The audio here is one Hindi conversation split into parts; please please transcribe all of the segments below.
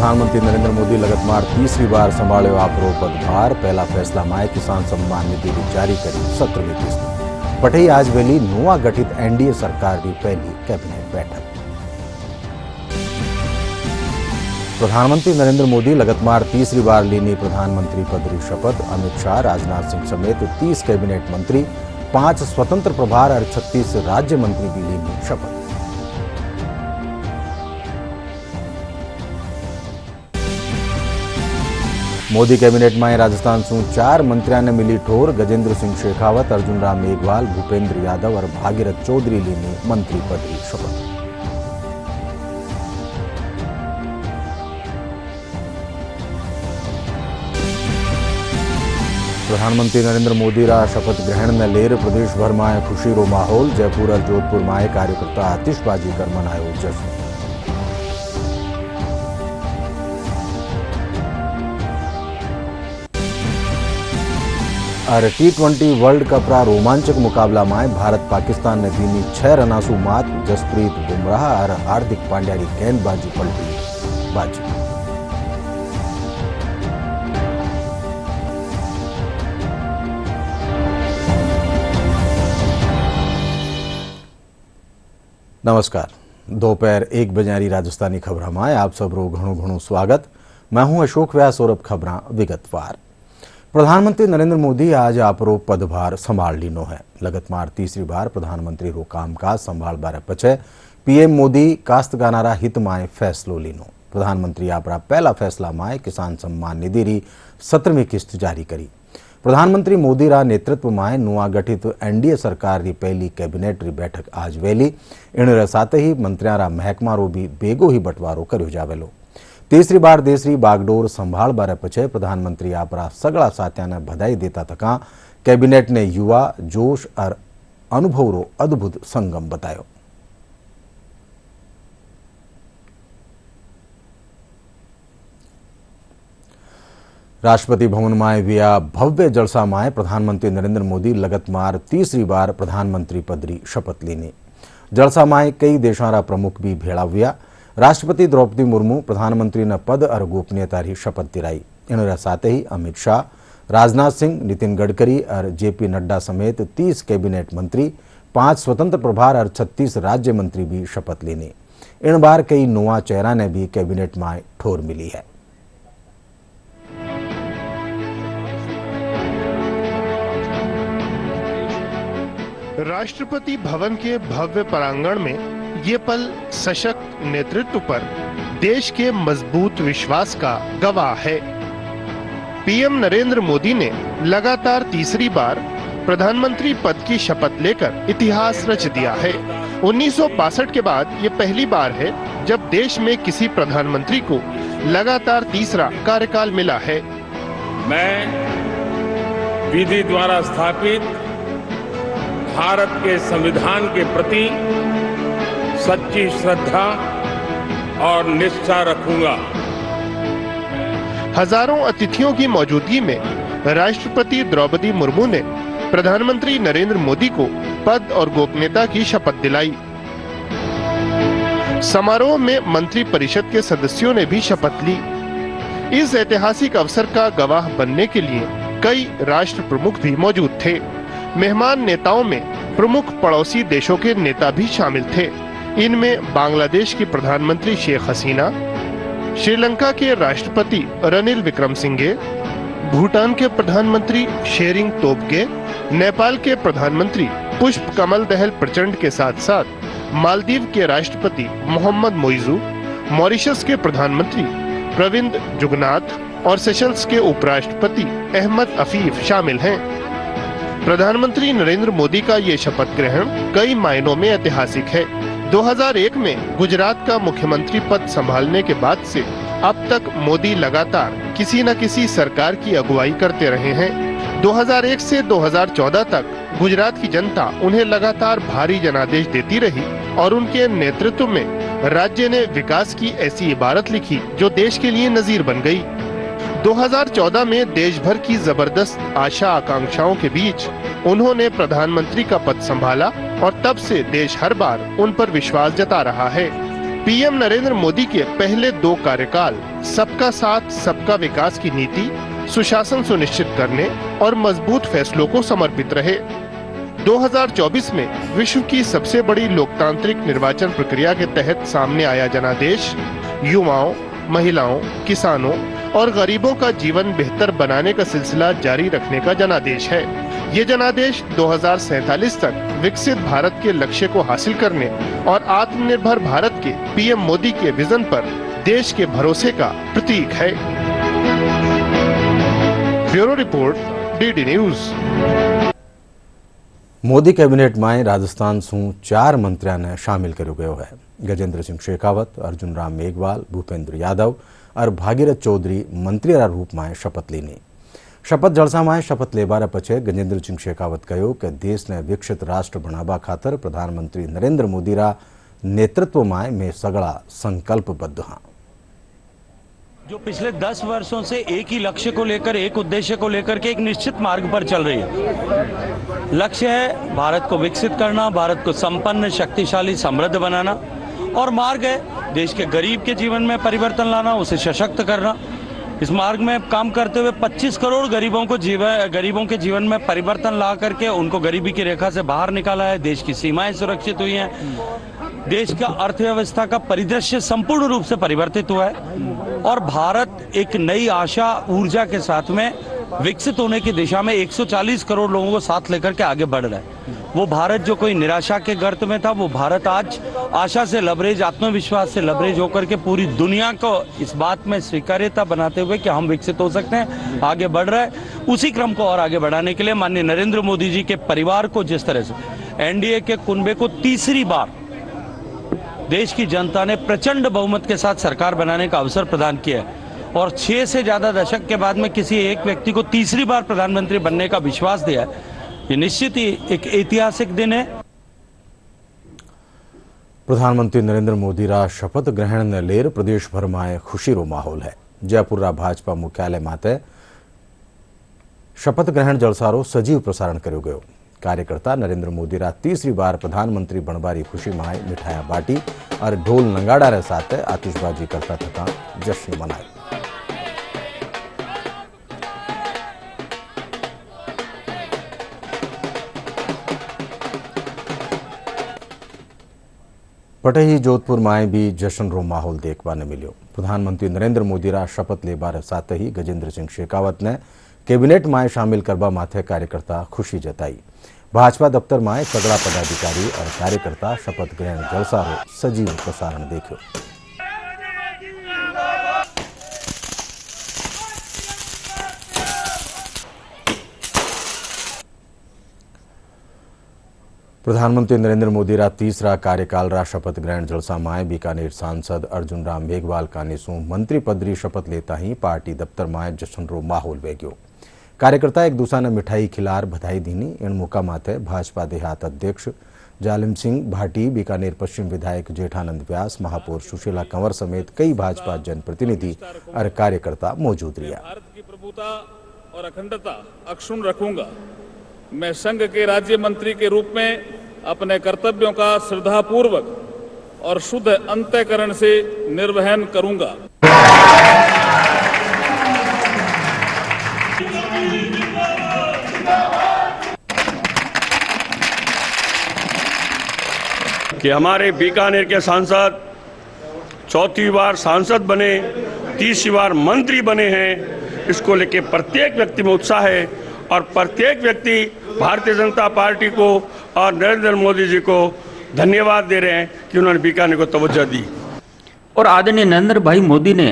प्रधानमंत्री नरेंद्र मोदी लगातार तीसरी बार संभाळ्यो आपरो पदभार। पहला फैसला में किसान सम्मान निधि जारी करी 17वीं किस्त। पटई आज वेली नवा गठित एनडीए सरकार की पहली कैबिनेट बैठक। प्रधानमंत्री नरेंद्र मोदी लगातार तीसरी बार लीनी प्रधानमंत्री पद की शपथ। अमित शाह, राजनाथ सिंह समेत 30 कैबिनेट मंत्री, 5 स्वतंत्र प्रभार और 36 राज्य मंत्री भी लीनी शपथ। मोदी कैबिनेट में राजस्थान से 4 मंत्रियों ने मिली ठोर। गजेंद्र सिंह शेखावत, अर्जुन राम मेघवाल, भूपेंद्र यादव और भागीरथ चौधरी लीनी मंत्री पद की शपथ। प्रधानमंत्री नरेंद्र मोदी रा शपथ ग्रहण में लेर प्रदेश भर में खुशी रो माहौल। जयपुर और जोधपुर में कार्यकर्ता आतिशबाजी कर मनायो जश्न। और T20 वर्ल्ड कप रा रोमांचक मुकाबला में भारत पाकिस्तान ने दीनी 6 रना सु मात। जसप्रीत बुमराह और हार्दिक पांड्या की गेंदबाजी पलटी बाजी। नमस्कार, दोपहर 1 बजे राजस्थानी खबर में आप सब रो घणो स्वागत। मैं हूं अशोक व्यास और अब खबरां विगतवार। प्रधानमंत्री नरेंद्र मोदी आज आपरो पदभार संभाल लीनो है। लगातार तीसरी बार प्रधानमंत्री रो कामकाज संभाल बारे पछे पीएम मोदी काश्तकारां हित में फैसलो लीनो। प्रधानमंत्री आपरा पहला फैसला में किसान सम्मान निधि री 17वीं किस्त जारी करी। प्रधानमंत्री मोदी रा नेतृत्व में नवा गठित एनडीए सरकार की पहली कैबिनेट री बैठक आज वेली। इन साथ ही मंत्रियों रा महकमा रो भी बेगो ही बंटवारो कर्यो जावेलो। तीसरी बार देश री बागडोर संभाल बारे पछे प्रधानमंत्री आपरा सगळा साथियां ने बधाई देता तका कैबिनेट ने युवा जोश और अनुभव रो अद्भुत संगम बतायो। राष्ट्रपति भवन में हुआ भव्य जलसा में प्रधानमंत्री नरेंद्र मोदी लगातार तीसरी बार प्रधानमंत्री पद की शपथ लीनी। जलसा में कई देशों रा प्रमुख भी भेड़ा हुआ। राष्ट्रपति द्रौपदी मुर्मू प्रधानमंत्री ने पद और गोपनीयता की शपथ दिलाई। इन साथ ही अमित शाह, राजनाथ सिंह, नितिन गडकरी और जेपी नड्डा समेत 30 कैबिनेट मंत्री, 5 स्वतंत्र प्रभार और 36 राज्य मंत्री भी शपथ लेनी। इन बार कई नवा चेहरा ने भी कैबिनेट में ठोर मिली है। राष्ट्रपति भवन के भव्य प्रांगण में ये पल सशक्त नेतृत्व पर देश के मजबूत विश्वास का गवाह है। पीएम नरेंद्र मोदी ने लगातार तीसरी बार प्रधानमंत्री पद की शपथ लेकर इतिहास रच दिया है। 1962 के बाद ये पहली बार है जब देश में किसी प्रधानमंत्री को लगातार तीसरा कार्यकाल मिला है। मैं विधि द्वारा स्थापित भारत के संविधान के प्रति सच्ची श्रद्धा और निष्ठा रखूंगा। हजारों अतिथियों की मौजूदगी में राष्ट्रपति द्रौपदी मुर्मू ने प्रधानमंत्री नरेंद्र मोदी को पद और गोपनीयता की शपथ दिलाई। समारोह में मंत्री परिषद के सदस्यों ने भी शपथ ली। इस ऐतिहासिक अवसर का गवाह बनने के लिए कई राष्ट्र प्रमुख भी मौजूद थे। मेहमान नेताओं में प्रमुख पड़ोसी देशों के नेता भी शामिल थे। इनमें बांग्लादेश की प्रधानमंत्री शेख हसीना, श्रीलंका के राष्ट्रपति रनिल विक्रमसिंघे, भूटान के प्रधानमंत्री शेरिंग तोब्गे, नेपाल के प्रधानमंत्री पुष्प कमल दहल प्रचंड के साथ साथ मालदीव के राष्ट्रपति मोहम्मद मोइजू, मॉरिशस के प्रधानमंत्री प्रविंद जुगनाथ और सेशल्स के उपराष्ट्रपति अहमद अफीफ शामिल हैं। प्रधानमंत्री नरेंद्र मोदी का ये शपथ ग्रहण कई मायनों में ऐतिहासिक है। 2001 में गुजरात का मुख्यमंत्री पद संभालने के बाद से अब तक मोदी लगातार किसी न किसी सरकार की अगुवाई करते रहे हैं। 2001 से 2014 तक गुजरात की जनता उन्हें लगातार भारी जनादेश देती रही और उनके नेतृत्व में राज्य ने विकास की ऐसी इबारत लिखी जो देश के लिए नजीर बन गई। 2014 में देश भर की जबरदस्त आशा आकांक्षाओं के बीच उन्होंने प्रधानमंत्री का पद संभाला और तब से देश हर बार उन पर विश्वास जता रहा है। पीएम नरेंद्र मोदी के पहले 2 कार्यकाल सबका साथ सबका विकास की नीति, सुशासन सुनिश्चित करने और मजबूत फैसलों को समर्पित रहे। 2024 में विश्व की सबसे बड़ी लोकतांत्रिक निर्वाचन प्रक्रिया के तहत सामने आया जनादेश युवाओं, महिलाओं, किसानों और गरीबों का जीवन बेहतर बनाने का सिलसिला जारी रखने का जनादेश है। ये जनादेश 2047 तक विकसित भारत के लक्ष्य को हासिल करने और आत्मनिर्भर भारत के पीएम मोदी के विजन पर देश के भरोसे का प्रतीक है। Bureau report, DD news. Modi cabinet में राजस्थान शू 4 मंत्रियों ने शामिल કર્યો ગયો है। गजेंद्र सिंह शेखावत, अर्जुन राम मेघवाल, भूपेंद्र यादव और भागीरथ चौधरी मंत्री रूप में शपथ लीनी। शपथ जलसा में शपथ लेवा पछे गजेंद्र सिंह शेखावत कह्यु कि देश ने विकसित राष्ट्र बनावा खातर प्रधानमंत्री नरेंद्र मोदी रा नेतृत्व में मैं सगड़ा संकल्पबद्ध हाँ। जो पिछले 10 वर्षों से एक ही लक्ष्य को लेकर, एक उद्देश्य को लेकर के एक निश्चित मार्ग पर चल रही है। लक्ष्य है भारत को विकसित करना, भारत को संपन्न, शक्तिशाली, समृद्ध बनाना, और मार्ग है देश के गरीब के जीवन में परिवर्तन लाना, उसे सशक्त करना। इस मार्ग में काम करते हुए 25 करोड़ गरीबों के जीवन में परिवर्तन ला करके उनको गरीबी की रेखा से बाहर निकाला है। देश की सीमाएं सुरक्षित हुई हैं, देश का अर्थव्यवस्था का परिदृश्य संपूर्ण रूप से परिवर्तित हुआ है और भारत एक नई आशा, ऊर्जा के साथ में विकसित होने की दिशा में 140 करोड़ लोगों को साथ लेकर के आगे बढ़ रहा है। वो भारत जो कोई निराशा के गर्त में था, वो भारत आज आशा से लबरेज, आत्मविश्वास से लबरेज होकर के पूरी दुनिया को इस बात में स्वीकार्यता बनाते हुए कि हम विकसित हो सकते हैं, आगे बढ़ रहा है। उसी क्रम को और आगे बढ़ाने के लिए माननीय नरेंद्र मोदी जी के परिवार को जिस तरह से एनडीए के कुनबे को तीसरी बार देश की जनता ने प्रचंड बहुमत के साथ सरकार बनाने का अवसर प्रदान किया है और 6 से ज्यादा दशक के बाद में किसी एक व्यक्ति को तीसरी बार प्रधानमंत्री बनने का विश्वास दिया है, ये निश्चित ही एक ऐतिहासिक दिन है। प्रधानमंत्री नरेंद्र मोदी रा शपथ ग्रहण ने लेर प्रदेश भर में खुशी रो माहौल है। जयपुर रा भाजपा मुख्यालय माते शपथ ग्रहण जलसारो सजीव प्रसारण कर्यो गयो। कार्यकर्ता नरेंद्र मोदी रा तीसरी बार प्रधानमंत्री बनवारी खुशी में मिठाइयां बाटी और ढोल नंगाड़ा रे साथे आतिशबाजी करता थका जश्न मनायो। पटेही जोधपुर में भी जश्न रो माहौल देखवा ने मिलो। प्रधानमंत्री नरेंद्र मोदी रा शपथ लेवा साथ ही गजेंद्र सिंह शेखावत ने कैबिनेट में शामिल करवा माथे कार्यकर्ता खुशी जताई। भाजपा दफ्तर में सगड़ा पदाधिकारी और कार्यकर्ता शपथ ग्रहण जलसा रो सजीव प्रसारण देखो। प्रधानमंत्री नरेंद्र मोदी रा तीसरा कार्यकाल रा शपथ ग्रहण जलसा में बीकानेर सांसद अर्जुन राम मेघवाल कानीसू मंत्री पदरी शपथ लेता ही पार्टी दफ्तर में जश्न रो माहौल वेग्यो। कार्यकर्ता एक दूसरा ने मिठाई खिलार बधाई दीनी। इन मौका माथे भाजपा देहात अध्यक्ष जालिम सिंह भाटी, बीकानेर पश्चिम विधायक जेठानंद व्यास, महापौर सुशीला कंवर समेत कई भाजपा जनप्रतिनिधि और कार्यकर्ता मौजूद रहा। भारत की प्रभुता और अखंडता अक्षुण्ण रखूंगा। मैं संघ के राज्य मंत्री के रूप में अपने कर्तव्यों का श्रद्धापूर्वक और शुद्ध अंतःकरण से निर्वहन करूंगा। कि हमारे बीकानेर के सांसद चौथी बार सांसद बने, तीसरी बार मंत्री बने हैं, इसको लेके प्रत्येक व्यक्ति में उत्साह है और प्रत्येक व्यक्ति भारतीय जनता पार्टी को और नरेंद्र मोदी जी को धन्यवाद दे रहे हैं कि उन्होंने बीकानेर को तवज्जो दी। और आदरणीय नरेंद्र भाई मोदी ने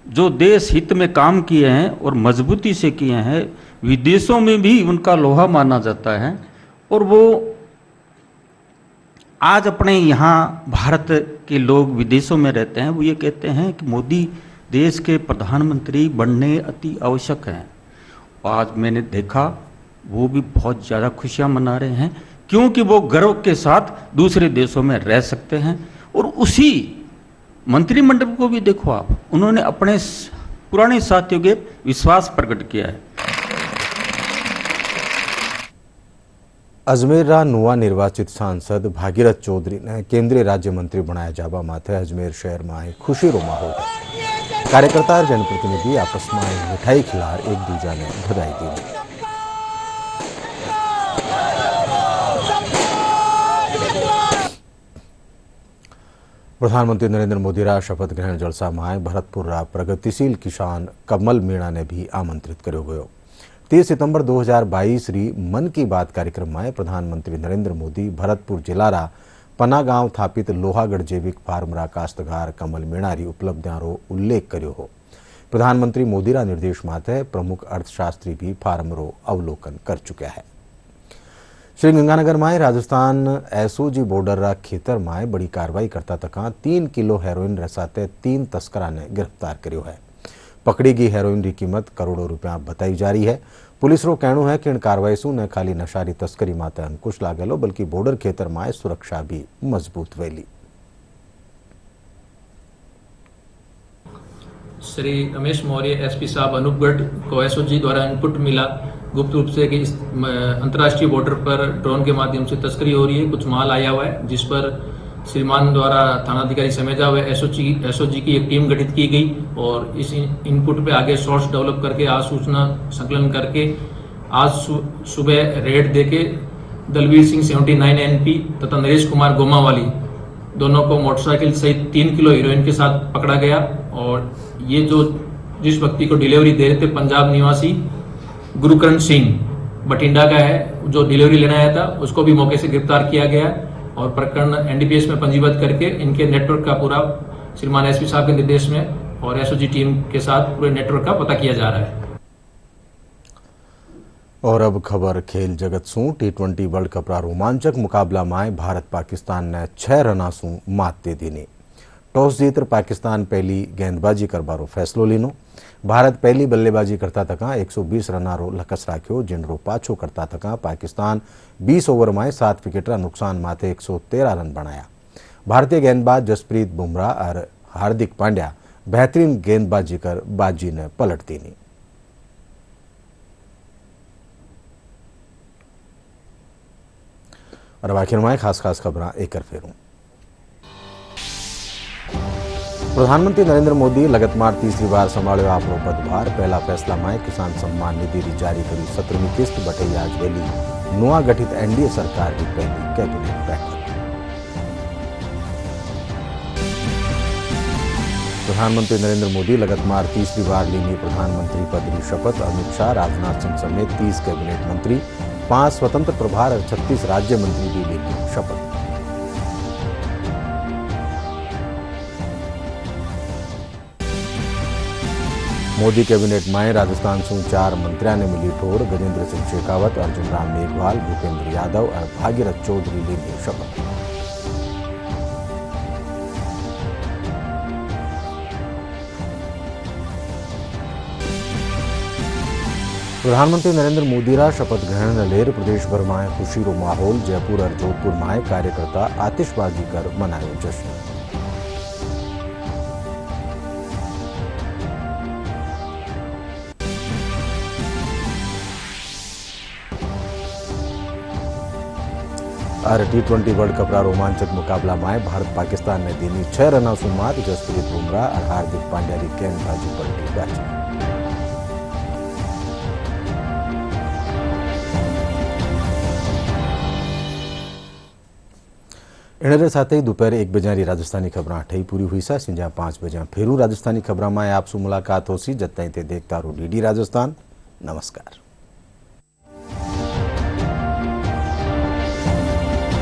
जो देश हित में काम किए हैं और मजबूती से किए हैं, विदेशों में भी उनका लोहा माना जाता है और वो आज अपने यहाँ भारत के लोग विदेशों में रहते हैं, वो ये कहते हैं कि मोदी देश के प्रधानमंत्री बनने अति आवश्यक हैं। आज मैंने देखा वो भी बहुत ज़्यादा खुशियाँ मना रहे हैं क्योंकि वो गर्व के साथ दूसरे देशों में रह सकते हैं। और उसी मंत्रिमंडल को भी देखो आप, उन्होंने अपने पुराने साथियों के विश्वास प्रकट किया है। अजमेर नवा निर्वाचित सांसद भागीरथ चौधरी ने केंद्रीय राज्य मंत्री बनाया जावा माथे अजमेर शहर में खुशीरो माहौल है। कार्यकर्ता और जनप्रतिनिधि आपस में मिठाई खिलार एक दूजा ने बधाई दी। प्रधानमंत्री नरेंद्र मोदी रा शपथ ग्रहण जलसा में भरतपुर रा प्रगतिशील किसान कमल मीणा ने भी आमंत्रित कर्यो गयो। 30 सितंबर 2022 री मन की बात कार्यक्रम में प्रधानमंत्री नरेंद्र मोदी भरतपुर जिला रा पना गांव स्थापित लोहागढ़ जैविक फार्म रा काश्तकार कमल मीणा री उपलब्धियां रो उल्लेख कर्यो हो। प्रधानमंत्री मोदी रा निर्देश माथे प्रमुख अर्थशास्त्री भी फार्म रो अवलोकन कर चुका है। श्रीगंगानगर में राजस्थान एसओजी बॉर्डर रा खेतर में बड़ी कार्रवाई करता तका 3 किलो हेरोइन रसाते 3 तस्करा ने गिरफ्तार कर्यो है। पकड़ी गई हेरोइन की कीमत करोड़ों रुपया बताई जा रही है। पुलिस रो कहणु है कि इन कार्रवाई सु न खाली नशारी तस्करी माते अंकुश लागेलो बल्कि बॉर्डर खेतर में सुरक्षा भी मजबूत वेली। श्री रमेश मौर्य एसपी साहब अनूपगढ़ को एसओजी द्वारा इनपुट मिला गुप्त रूप से कि अंतर्राष्ट्रीय बॉर्डर पर ड्रोन के माध्यम से तस्करी हो रही है। कुछ माल आया हुआ है जिस पर श्रीमान द्वारा थानाधिकारी समेजा हुए एसओजी की एक टीम गठित की गई और इस इनपुट पे आगे सोर्स डेवलप करके आज सूचना संकलन करके आज सुबह रेड देके दलवीर सिंह 79 एनपी तथा नरेश कुमार गोमावाली दोनों को मोटरसाइकिल सहित 3 किलो हीरोइन के साथ पकड़ा गया। और ये जो जिस व्यक्ति को डिलीवरी दे रहे थे पंजाब निवासी गुरुकरण सिंह बठिंडा का है, जो डिलीवरी लेने आया था, उसको भी मौके से गिरफ्तार किया गया और प्रकरण एनडीपीएस में पंजीबद्ध करके इनके नेटवर्क का पूरा श्रीमान एसपी साहब के निर्देश में और एसओजी टीम के साथ पूरे नेटवर्क का पता किया जा रहा है। और अब खबर खेल जगत सु T20 वर्ल्ड कप रा रोमांचक मुकाबला में भारत पाकिस्तान ने 6 रना सु मात दे दीनी। टॉस जीत पाकिस्तान पहली गेंदबाजी करबारो फैसलो लीनो। भारत पहली बल्लेबाजी करता तका 120 रनारो लकस राख्यो, जिनरो पाछो करता तका पाकिस्तान 20 ओवर में 7 विकेट रा नुकसान माथे 113 रन बनाया। भारतीय गेंदबाज जसप्रीत बुमराह और हार्दिक पांड्या बेहतरीन गेंदबाजी कर बाजी ने पलट दीनी। और आखिर में खास खबर एक फेरूं। प्रधानमंत्री नरेंद्र मोदी लगातार तीसरी बार संभाळ्यो आपणो पदभार। पहला फैसला में किसान सम्मान निधि री जारी करी 17वीं किस्त बटे आज वेली नवा गठित एनडीए सरकार की पहली कैबिनेट बैठक। प्रधानमंत्री नरेंद्र मोदी लगातार तीसरी बार लीनी प्रधानमंत्री पद की शपथ। अमित शाह, राजनाथ सिंह समेत 30 कैबिनेट मंत्री, 5 स्वतंत्र प्रभार और 36 राज्य मंत्री भी लीनी शपथ। मोदी कैबिनेट में राजस्थान से 4 मंत्रियों ने मिली ठोर। गजेंद्र सिंह शेखावत, अर्जुन राम मेघवाल, भूपेंद्र यादव और भागीरथ चौधरी लीनी शपथ। प्रधानमंत्री नरेंद्र मोदी रा शपथ ग्रहण लेर प्रदेश भर में खुशी रो माहौल। जयपुर और जोधपुर में कार्यकर्ता आतिशबाजी कर मनायो जश्न। और T20 वर्ल्ड कप रा रोमांचक मुकाबला में भारत पाकिस्तान ने दीनी 6 रना सु मात। जसप्रीत बुमराह और हार्दिक पांड्या की गेंदबाजी पलटी बैटिंग। इनरे साथ ही दोपहर 1 बजे राजस्थानी खबर ठई पूरी हुई सा। सिंजा 5 बजे फेरू राजस्थानी खबर में आपसे मुलाकात होसी। जब तक देखता रहो DD राजस्थान। नमस्कार।